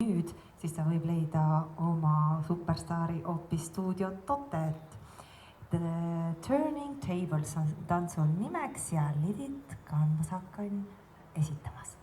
nüüd, siis ta võib leida oma superstaari hoopis Stuudio Totet. The Turning Tables on tantsul nimeks ja Lidit Kanvas hakkan esitamas.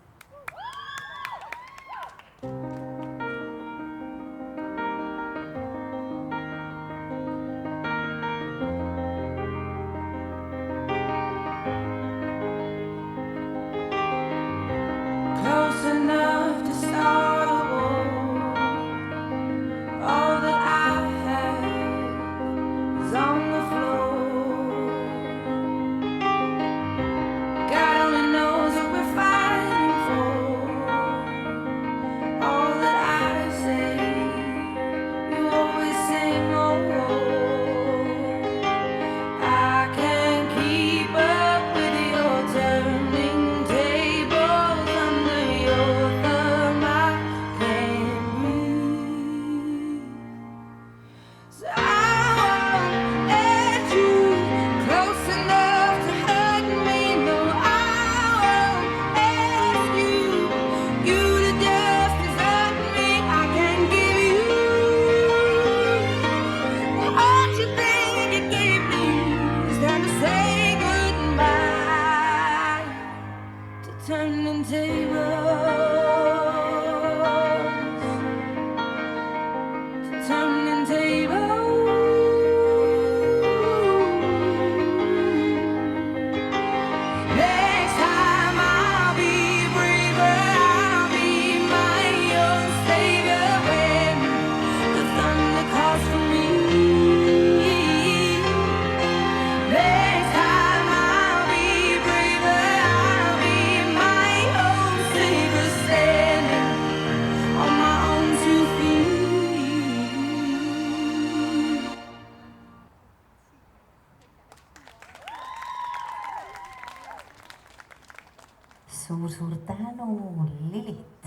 Turning tables, turning tables. Next time I'll be braver, I'll be my own savior when the thunder calls for me. Next time I'll be braver, I'll be my own savior, standing on my own 2 feet. Suur tänu, Lilit!